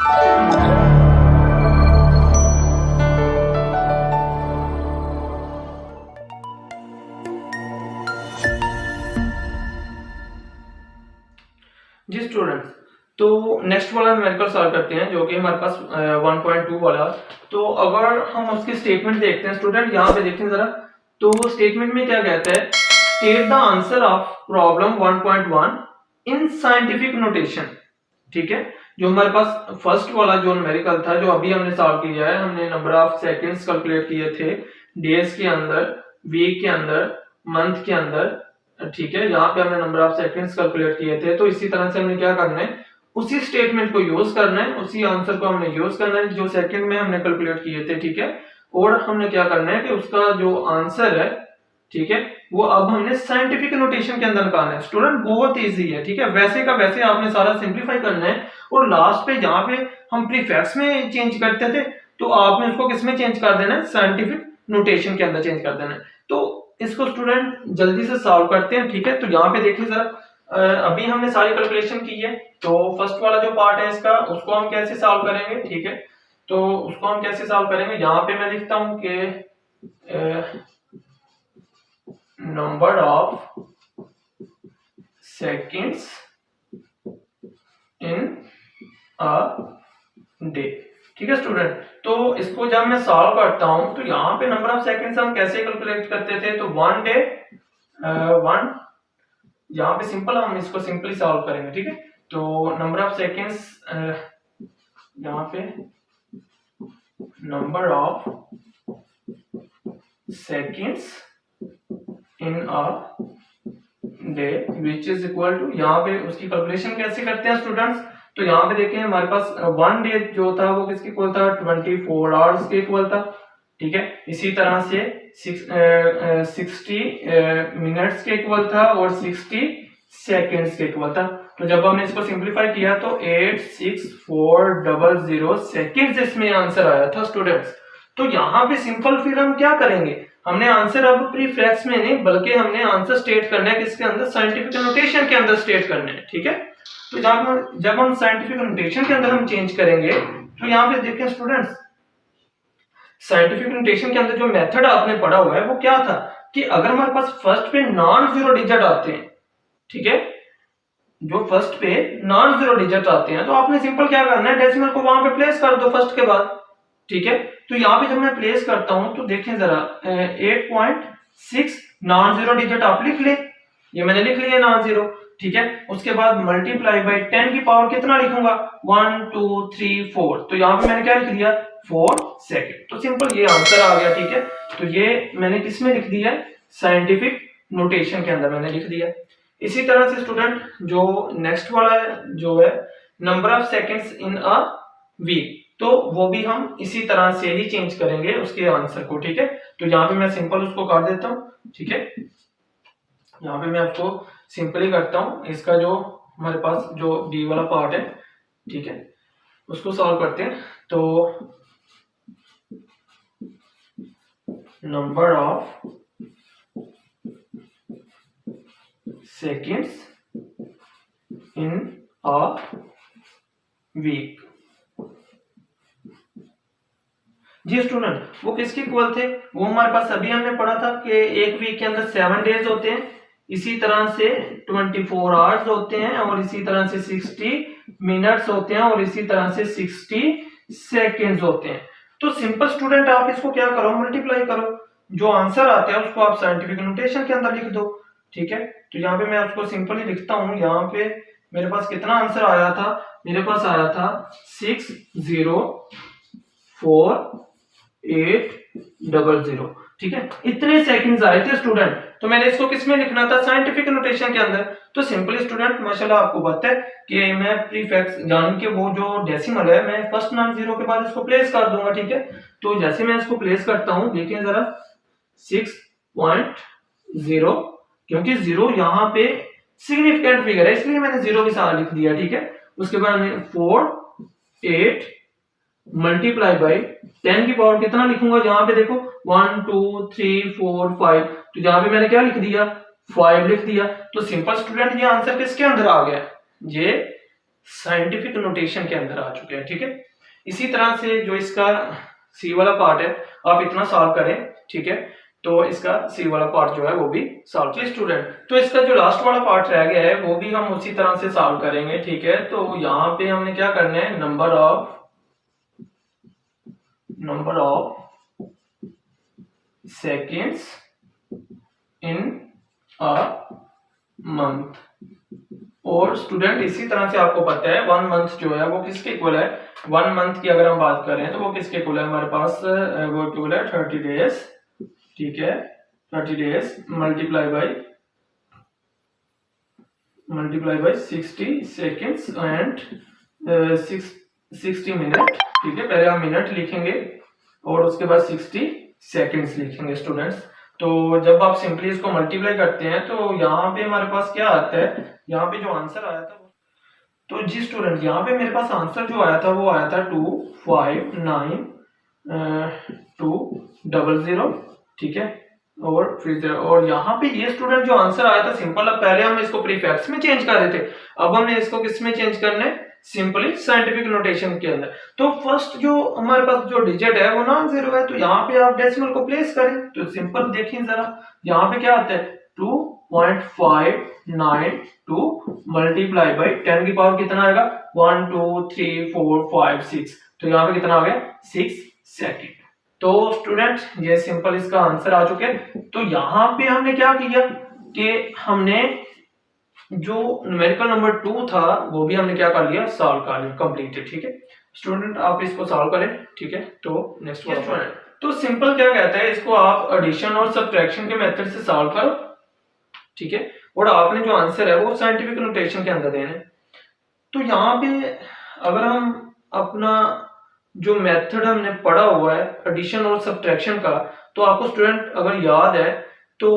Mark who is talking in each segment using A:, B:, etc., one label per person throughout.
A: जी students, तो next वाला numerical solve करते हैं जो कि हमारे पास 1.2 वाला। तो अगर हम उसकी स्टेटमेंट देखते हैं स्टूडेंट, यहाँ पे देखें जरा, तो स्टेटमेंट में क्या कहता है, state the answer of problem 1.1 in scientific notation. ठीक है, जो हमारे पास फर्स्ट वाला जो न्यूमेरिकल था जो अभी हमने सॉल्व किया है, हमने नंबर ऑफ सेकंड्स कैलकुलेट किए थे डेज के अंदर, वीक के अंदर, मंथ के अंदर। ठीक है, यहाँ पे हमने नंबर ऑफ सेकंड्स कैलकुलेट किए थे। तो इसी तरह से हमने क्या करना है, उसी स्टेटमेंट को यूज करना है, उसी आंसर को हमने यूज करना है जो सेकंड में हमने कैलकुलेट किए थे। ठीक है, और हमने क्या करना है कि उसका जो आंसर है, ठीक है, वो अब हमने साइंटिफिक नोटेशन के अंदर निकालना है। स्टूडेंट बहुत इजी है। ठीक है, वैसे का वैसे आपने सारा सिंप्लीफाई करना है, और लास्ट पे जहां पे हम प्रीफिक्स में चेंज करते थे तो आपने उसको किस में चेंज कर देना है, साइंटिफिक नोटेशन के अंदर चेंज कर देना है। तो इसको स्टूडेंट जल्दी से सॉल्व करते हैं। ठीक है, तो यहाँ पे देखिए जरा, अभी हमने सारी कैलकुलेशन की है। तो फर्स्ट वाला जो पार्ट है इसका, उसको हम कैसे सॉल्व करेंगे। ठीक है, तो उसको हम कैसे सॉल्व करेंगे, यहाँ पे मैं लिखता हूं कि number of seconds in a day. ठीक है स्टूडेंट, तो इसको जब मैं सॉल्व करता हूं तो यहाँ पे नंबर ऑफ सेकंड्स हम कैसे कैलकुलेट करते थे, तो वन डे वन, यहाँ पे सिंपल हम इसको सिंपली सॉल्व करेंगे। ठीक है, तो नंबर ऑफ सेकंड्स, यहाँ पे number of seconds in a day which is equal to, यहाँ पे उसकी कैलकुलेशन कैसे करते हैं स्टूडेंट्स, तो यहाँ पे देखें हमारे पास वन डे जो था वो किसके इक्वल था, 24 आवर्स के इक्वल था। ठीक है, इसी तरह से 60 मिनट्स के इक्वल था और 60 सेकेंड्स के इक्वल था। तो जब हमने इसको सिंप्लीफाई किया तो 86400 सेकेंड्स इसमें आंसर आया था स्टूडेंट्स। तो यहाँ पे सिंपल फिर हम क्या करेंगे, हमने आंसर अब प्रीफिक्स में नहीं बल्कि हमने आंसर स्टेट करना है किसके अंदर, साइंटिफिक नोटेशन के अंदर स्टेट करना है। ठीक है, तो जब हम साइंटिफिक नोटेशन के अंदर हम चेंज करेंगे तो यहाँ पे देखें स्टूडेंट्स, साइंटिफिक नोटेशन के अंदर जो मेथड आपने पढ़ा हुआ है वो क्या था कि अगर हमारे पास फर्स्ट पे नॉन जीरो डिजिट आते हैं, ठीक है, जो फर्स्ट पे नॉन जीरो डिजिट आते हैं तो आपने सिंपल क्या करना है, डेसिमल को वहां पे प्लेस कर दो फर्स्ट के बाद। ठीक है, तो यहाँ पे जब मैं प्लेस करता हूं तो देखें जरा 8.6 नॉन जीरो डिजिट आप लिख ले, ये मैंने लिख लिया नॉन जीरो। ठीक है, उसके बाद मल्टीप्लाई बाय 10 की पावर कितना लिखूंगा, 1 2 3 4, तो यहाँ पे मैंने क्या लिख दिया, 4 सेकेंड। तो सिंपल ये आंसर आ गया। ठीक है, तो ये मैंने किस में लिख दिया, साइंटिफिक नोटेशन के अंदर मैंने लिख दिया। इसी तरह से स्टूडेंट जो नेक्स्ट वाला जो है number of seconds in a week, तो वो भी हम इसी तरह से ही चेंज करेंगे उसके आंसर को। ठीक है, तो यहाँ पे मैं सिंपल उसको कर देता हूँ। ठीक है, यहाँ पे मैं आपको सिंपली करता हूँ, इसका जो हमारे पास जो डी वाला पार्ट है, ठीक है, उसको सॉल्व करते हैं। तो number of seconds in a week. जी स्टूडेंट, वो किसके इक्वल थे, वो हमारे पास अभी हमने पढ़ा था कि एक वीक के अंदर 7 डेज होते हैं, इसी तरह से 24 आवर्स होते हैं, और इसी तरह से 60 मिनट्स होते हैं, और इसी तरह से 60 सेकेंड्स होते हैं। तो सिंपल स्टूडेंट आप इसको क्या करो, मल्टीप्लाई करो, जो आंसर आता है उसको आप साइंटिफिक नोटेशन के अंदर लिख दो। ठीक है, तो यहाँ पे मैं उसको सिंपली लिखता हूँ। यहाँ पे मेरे पास कितना आंसर आया था, मेरे पास आया था 604,800। ठीक है, इतने सेकंड्स आए थे स्टूडेंट। तो मैंने इसको किसमें लिखना था, साइंटिफिक नोटेशन के अंदर। तो सिंपली स्टूडेंट माशाल्लाह आपको पता है कि मैं प्रीफिक्स जान के वो जो डेसिमल है मैं फर्स्ट नॉन जीरो के बाद इसको प्लेस कर दूंगा। ठीक है, तो जैसे मैं इसको प्लेस करता हूं, देखिए जरा 6.0, क्योंकि जीरो यहाँ पे सिग्निफिकेंट फिगर है इसलिए मैंने जीरो भी साथ लिख दिया। ठीक है, उसके बाद 4 8 मल्टीप्लाई बाई 10 की पावर कितना लिखूंगा, जहां पे देखो 1 2 3 4 5, तो जहां पे मैंने क्या लिख दिया, 5 लिख दिया। तो सिंपल स्टूडेंट ये आंसर किसके अंदर आ गया, ये साइंटिफिक नोटेशन के अंदर आ चुके हैं। ठीक है, इसी तरह से जो इसका सी वाला पार्ट है आप इतना सॉल्व करें। ठीक है, तो इसका सी वाला पार्ट जो है वो भी सॉल्व करें स्टूडेंट। तो इसका जो लास्ट वाला पार्ट रह गया है वो भी हम उसी तरह से सॉल्व करेंगे। ठीक है, तो यहाँ पे हमने क्या करना है, number of seconds in a month. और स्टूडेंट इसी तरह से आपको पता है 1 मंथ जो है वो किसके इक्वल है, 1 मंथ की अगर हम बात करें तो वो किसके इक्वल है, हमारे पास वो इक्वल है 30 डेज। ठीक है, 30 days multiply by 60 seconds and 60 minute. ठीक है, पहले हम मिनट लिखेंगे और उसके बाद 60 सेकेंड्स लिखेंगे स्टूडेंट्स। तो जब आप सिंपली इसको मल्टीप्लाई करते हैं तो यहाँ पे हमारे पास क्या आता है, यहाँ पे जो आंसर आया था, तो जी स्टूडेंट यहाँ पे मेरे पास आंसर जो आया था वो आया था 259200। ठीक है, और फिर और यहाँ पे ये स्टूडेंट जो आंसर आया था सिंपल, अब पहले हम इसको प्रीफिक्स में चेंज कर रहे थे, अब हमने इसको किस में चेंज करना है, सिंपली साइंटिफिक नोटेशन के अंदर। तो फर्स्ट जो हमारे पास जो डिजिट है वो नॉन जीरो है, तो यहाँ पे आप डेसिमल को प्लेस करें। तो सिंपल देखिए जरा, यहाँ पे क्या आता है 2.592 मल्टीप्लाई बाई 10 की पावर कितना आएगा 1 2 3 4 5 6, तो यहाँ पे कितना आ गया 6 सेकेंड। तो स्टूडेंट ये सिंपल इसका आंसर आ चुके हैं। तो यहाँ पे हमने क्या किया कि हमने जो न्यूमेरिकल नंबर 2 था वो भी हमने क्या कर लिया, सॉल्व कर लिया, कंप्लीटेड। ठीक है स्टूडेंट, आप इसको सॉल्व करें। ठीक है, तो नेक्स्ट स्टूडेंट, तो सिंपल क्या कहता है, इसको आप एडिशन और सब्ट्रैक्शन के मेथड से सॉल्व करो। ठीक है, और आपने जो आंसर है वो साइंटिफिक नोटेशन के अंदर देना है। तो यहाँ पे अगर हम अपना जो मेथड हमने पढ़ा हुआ है एडिशन और सब्ट्रैक्शन का, तो आपको स्टूडेंट अगर याद है तो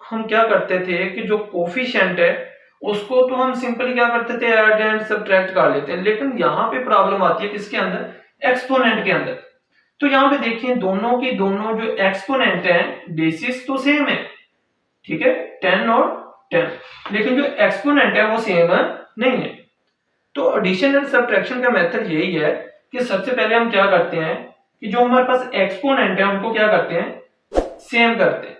A: हम क्या करते थे कि जो कोफिशिएंट है उसको तो हम सिंपली क्या करते थे, ऐड एंड सब्ट्रैक्ट कर लेते हैं। लेकिन यहाँ पे प्रॉब्लम आती है किसके अंदर, एक्सपोनेंट के अंदर। तो यहाँ पे देखिए दोनों की दोनों जो एक्सपोनेंट है बेसिस तो सेम है। ठीक है, 10 और 10, लेकिन जो एक्सपोनेंट है वो सेम है नहीं है। तो एडिशन एंड सब्ट्रैक्शन का मेथड यही है कि सबसे पहले हम क्या करते हैं कि जो हमारे पास एक्सपोनेंट है उनको क्या करते हैं, सेम करते हैं।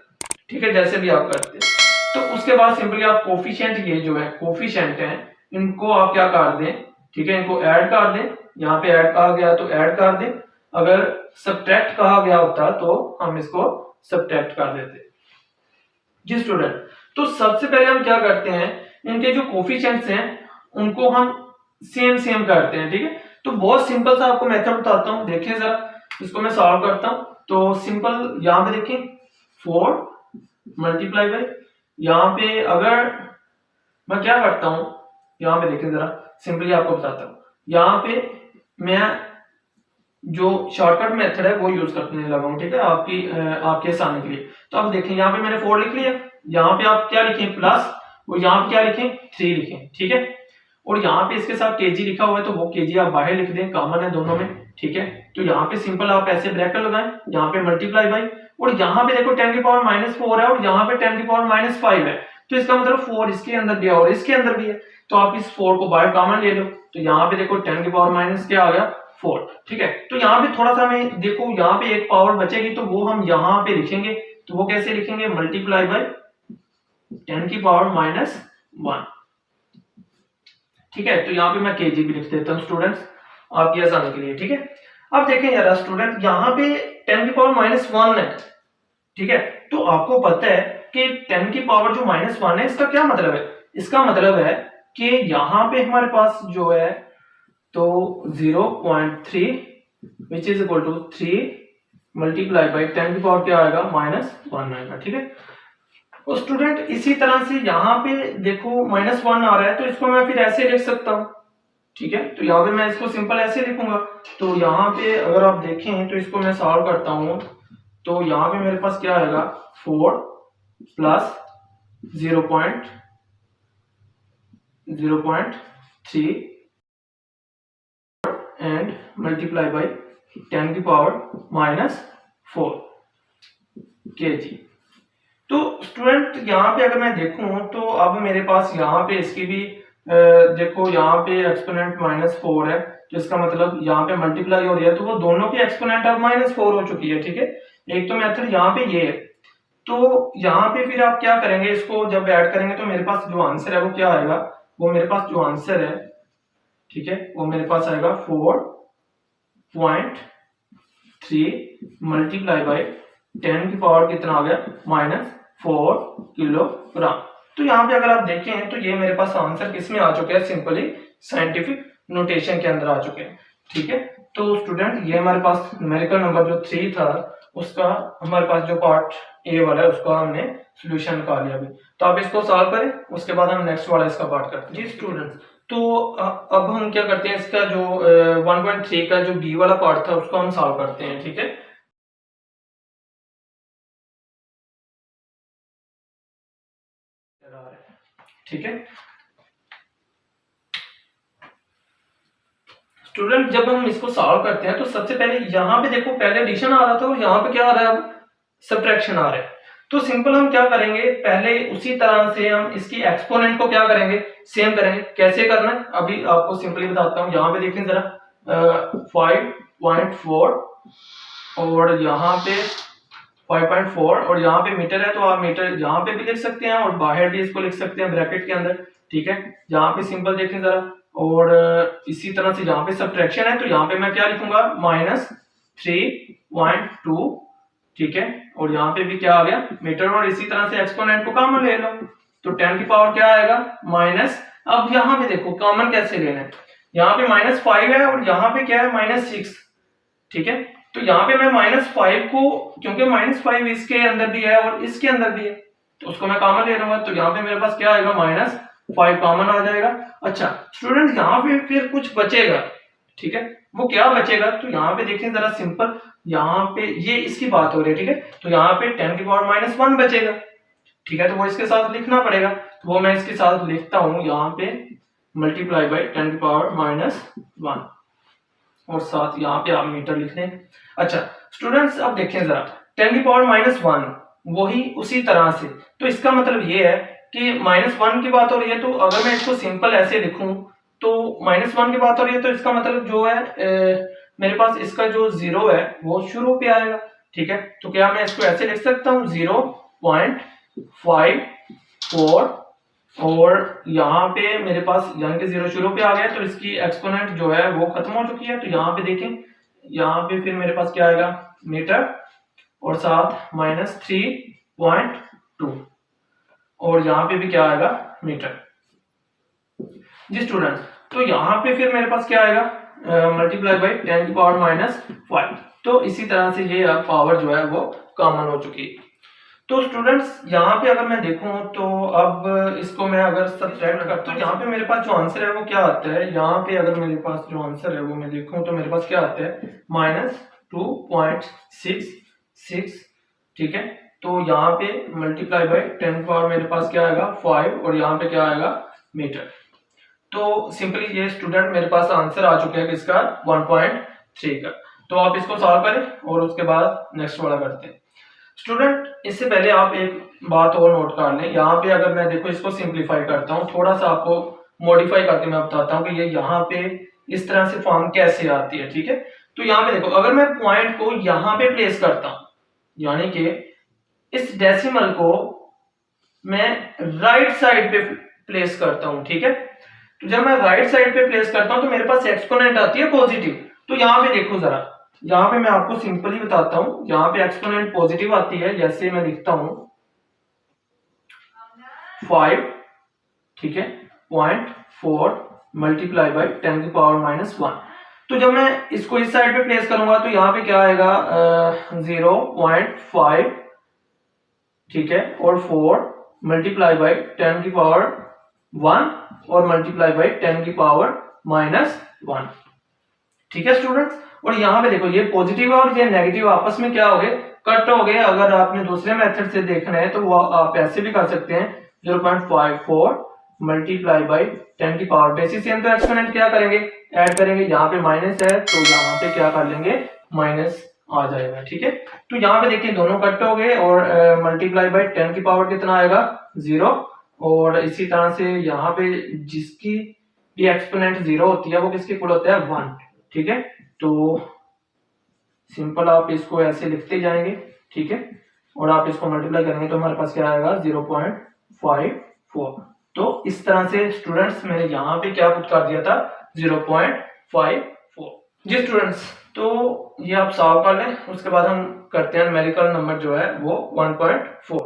A: ठीक है, जैसे भी आप करते हैं। तो उसके बाद सिंपली आप कोफिशिएंट, ये जो है कोफिशिएंट है, इनको आप क्या कर दें, ठीक है, इनको ऐड कर दें। यहाँ पे ऐड कहा गया तो ऐड कर दें, अगर सब्ट्रैक्ट कहा गया होता तो हम इसको सब्ट्रैक्ट कर देते जी स्टूडेंट। तो सबसे पहले हम क्या करते हैं, इनके जो कोफिशिएंट्स हैं उनको हम सेम करते हैं। ठीक है, तो बहुत सिंपल सा आपको मेथड बताता हूँ, देखिए जरा, इसको मैं सॉल्व करता हूँ। तो सिंपल यहाँ पे देखिए 4 मल्टीप्लाई बाई, यहाँ पे अगर मैं क्या करता हूँ, यहाँ पे देखिए जरा, सिंपली आपको बताता हूँ। यहाँ पे मैं जो शॉर्टकट मेथड है वो यूज करने लगा हूँ। ठीक है, आपके आसानी के लिए। तो अब देखें यहाँ पे मैंने 4 लिख लिया, यहाँ पे आप क्या लिखें प्लस, और यहाँ पे क्या लिखें 3 लिखें। ठीक है, और यहाँ पे इसके साथ केजी लिखा हुआ है तो वो केजी आप बाहर लिख दें, कॉमन है दोनों में। ठीक है, तो यहाँ पे सिंपल आप ऐसे ब्रैकेट लगाएं, यहाँ पे मल्टीप्लाई बाई, और यहाँ पे देखो 10 की पावर -4 है और यहाँ पे 10 की पावर -5 है, तो इसका मतलब 4 इसके अंदर भी है और इसके अंदर भी है, तो आप इस 4 को बाहर कॉमन ले लो। तो यहाँ पे देखो 10 की पावर माइनस क्या आ गया 4। ठीक है, तो यहाँ पे थोड़ा सा हमें देखो, यहाँ पे एक पावर बचेगी तो वो हम यहाँ पे लिखेंगे, तो वो कैसे लिखेंगे, मल्टीप्लाई बाई 10 की पावर -1। ठीक है, तो यहाँ पे मैं केजी भी लिख देता हूँ स्टूडेंट्स आपकी आसानी के लिए। ठीक है, अब देखें यार स्टूडेंट, यहाँ पे 10 की पावर -1 है। ठीक है, तो आपको पता है कि 10 की पावर जो -1 है, इसका क्या मतलब है, इसका मतलब है कि यहाँ पे हमारे पास जो है तो 0.3 which is equal to 3 multiply by 10 की पावर क्या आएगा -1 आएगा। ठीक है, तो स्टूडेंट इसी तरह से यहाँ पे देखो -1 आ रहा है, तो इसको मैं फिर ऐसे लिख सकता हूँ। ठीक है, तो यहाँ पे मैं इसको सिंपल ऐसे लिखूंगा। तो यहाँ पे अगर आप देखें तो इसको मैं सॉल्व करता हूँ, तो यहाँ पे मेरे पास क्या आएगा 4 प्लस 0.3 एंड मल्टीप्लाई बाई 10 की पावर -4 केजी। तो स्टूडेंट यहाँ पे अगर मैं देखूं तो अब मेरे पास यहाँ पे इसकी भी देखो यहाँ पे एक्सपोनेंट -4 है, तो इसका मतलब यहाँ पे मल्टीप्लाई हो रही है, तो वो दोनों की एक्सपोनेंट अब -4 हो चुकी है। ठीक है, एक तो मेथड यहाँ पे ये है। तो यहाँ पे फिर आप क्या करेंगे, इसको जब ऐड करेंगे तो मेरे पास जो आंसर है वो क्या आएगा, वो मेरे पास जो आंसर है, ठीक है, वो मेरे पास आएगा 4.3 मल्टीप्लाई बाई 10 की पावर कितना आ गया, -4 किलोग्राम। तो यहाँ पे अगर आप देखें तो ये मेरे पास आंसर किस में आ चुके हैं, सिंपली साइंटिफिक नोटेशन के अंदर आ चुके हैं। ठीक है, तो स्टूडेंट ये हमारे पास न्यूमेरिकल नंबर जो 3 था उसका हमारे पास जो पार्ट ए वाला है उसका हमने सोल्यूशन निकाल लिया अभी। तो आप इसको सॉल्व करें, उसके बाद हम नेक्स्ट वाला इसका पार्ट करते हैं। जी स्टूडेंट्स, तो अब हम क्या करते हैं, इसका जो 1.3 का जो बी वाला पार्ट था उसको हम सॉल्व करते हैं। ठीक है, ठीक है स्टूडेंट, जब हम इसको सॉल्व करते हैं तो सबसे पहले यहाँ पे देखो, पहले एडिशन आ रहा था और यहाँ पे क्या आ रहा है, अब सब्ट्रैक्शन आ रहा है। तो सिंपल हम क्या करेंगे, पहले उसी तरह से हम इसकी एक्सपोनेंट को क्या करेंगे, सेम करेंगे। कैसे करना है अभी आपको सिंपली बताता हूँ। यहाँ पे देखें जरा 5.4 और यहाँ पे 5.4 और यहाँ पे मीटर है, तो आप मीटर यहाँ पे भी लिख सकते हैं और बाहर भी इसको लिख सकते हैं ब्रैकेट के अंदर। ठीक है, यहाँ पे सिंपल देखें जरा, और इसी तरह से यहाँ पे सब्ट्रैक्शन है तो यहाँ पे मैं क्या लिखूंगा, -3.2। ठीक है, और यहाँ पे भी क्या आ गया, मीटर, और इसी तरह से एक्सपोनेंट को कॉमन ले लो तो 10 की पावर क्या आएगा, माइनस। अब यहाँ पे देखो कॉमन कैसे लेना है, यहाँ पे -5 है और यहाँ पे क्या है, -6। ठीक है, तो यहाँ पे मैं -5 को, क्योंकि -5 इसके अंदर भी है और इसके अंदर भी है, तो उसको मैं कॉमन ले लूंगा, तो यहाँ पे मेरे पास क्या आएगा, -5 कॉमन आ जाएगा। अच्छा स्टूडेंट, यहाँ पे फिर कुछ बचेगा। ठीक है, वो क्या बचेगा, तो यहाँ पे देखें जरा सिंपल, यहाँ पे ये इसकी बात हो रही है। ठीक है, तो यहाँ पे 10 की पावर -1 बचेगा। ठीक है, तो वो इसके साथ लिखना पड़ेगा, तो वो मैं इसके साथ लिखता हूँ, यहाँ पे मल्टीप्लाई बाई 10 की पावर -1 और साथ यहाँ पे आप मीटर लिख लें। अच्छा स्टूडेंट्स, अब देखें जरा 10 की पावर -1 वही उसी तरह से, तो इसका मतलब ये है कि -1 की बात हो रही है, तो अगर मैं इसको सिंपल ऐसे लिखूं तो -1 की बात हो रही है, तो इसका मतलब जो है मेरे पास इसका जो 0 है वो शुरू पे आएगा। ठीक है, तो क्या मैं इसको ऐसे लिख सकता हूँ 0.54 और यहाँ पे मेरे पास यानी कि 0 शुरू पे आ गया, तो इसकी एक्सपोनेंट जो है वो खत्म हो चुकी है। तो यहाँ पे देखें, यहाँ पे फिर मेरे पास क्या आएगा, मीटर और साथ -3.2 और यहाँ पे भी क्या आएगा, मीटर। जी स्टूडेंट, तो यहाँ पे फिर मेरे पास क्या आएगा, मल्टीप्लाई बाई 10 की पावर -5। तो इसी तरह से ये पावर जो है वो कॉमन हो चुकी है। तो स्टूडेंट्स, यहाँ पे अगर मैं देखूं तो अब इसको मैं अगर सब्ट्रैक्ट करता हूं, तो यहाँ पे मेरे पास जो आंसर है वो क्या आता है, यहाँ पे अगर मेरे पास जो आंसर है वो मैं देखूं तो मेरे पास क्या आता है, -2.66। ठीक है, तो यहाँ पे मल्टीप्लाई बाई 10 पावर मेरे पास क्या आएगा, 5 और यहाँ पे क्या आएगा, मीटर। तो सिंपली ये स्टूडेंट मेरे पास आंसर आ चुका है किसका, 1.3 का। तो आप इसको सॉल्व करें और उसके बाद नेक्स्ट वाला करते हैं। स्टूडेंट, इससे पहले आप एक बात और नोट कर लें, यहाँ पे अगर मैं देखो इसको सिंप्लीफाई करता हूँ, थोड़ा सा आपको मॉडिफाई करके मैं बताता हूँ कि ये यहाँ पे इस तरह से फॉर्म कैसे आती है। ठीक है, तो यहाँ पे देखो, अगर मैं पॉइंट को यहाँ पे प्लेस करता हूँ, यानी कि इस डेसिमल को मैं राइट साइड पे प्लेस करता हूँ। ठीक है, तो जब मैं राइट साइड पे प्लेस करता हूँ तो मेरे पास एक्सपोनेंट आती है पॉजिटिव। तो यहाँ पे देखो जरा, यहाँ पे मैं आपको सिंपली बताता हूँ, यहाँ पे एक्सपोनेंट पॉजिटिव आती है, जैसे मैं लिखता हूँ 5, ठीक है, 0.4 मल्टीप्लाई बाई 10 की पावर -1। तो जब मैं इसको इस साइड पे प्लेस करूंगा तो यहाँ पे क्या आएगा, 0.5, ठीक है, और 4 मल्टीप्लाई बाई 10 की पावर 1 और मल्टीप्लाई बाई 10 की पावर -1। ठीक है स्टूडेंट्स, और यहाँ पे देखो ये पॉजिटिव और ये नेगेटिव आपस में क्या हो गए, कट हो गए। अगर आपने दूसरे मेथड से देखना है तो वो आप ऐसे भी कर सकते हैं, 0.54 मल्टीप्लाई बाई 10 की पावर, बेसिस सेम, तो एक्सपोनेंट क्या करेंगे, ऐड करेंगे। यहाँ पे माइनस है तो यहाँ पे क्या कर लेंगे, माइनस आ जाएगा। ठीक है, तो यहाँ पे देखिए दोनों कट हो गए और मल्टीप्लाई बाई 10 की पावर कितना आएगा, 0 और इसी तरह से यहाँ पे जिसकी भी एक्सपोनेंट 0 होती है वो किसके इक्वल होता है 1, ठीक है। तो सिंपल आप इसको ऐसे लिखते जाएंगे, ठीक है, और आप इसको मल्टीप्लाई करेंगे तो हमारे पास क्या आएगा 0.54। तो इस तरह से स्टूडेंट्स मैंने यहाँ पे क्या पुट कर दिया था 0.54। जी स्टूडेंट्स, तो ये आप सॉल्व कर लें, उसके बाद हम करते हैं न्यूमेरिकल नंबर जो है वो 1.4।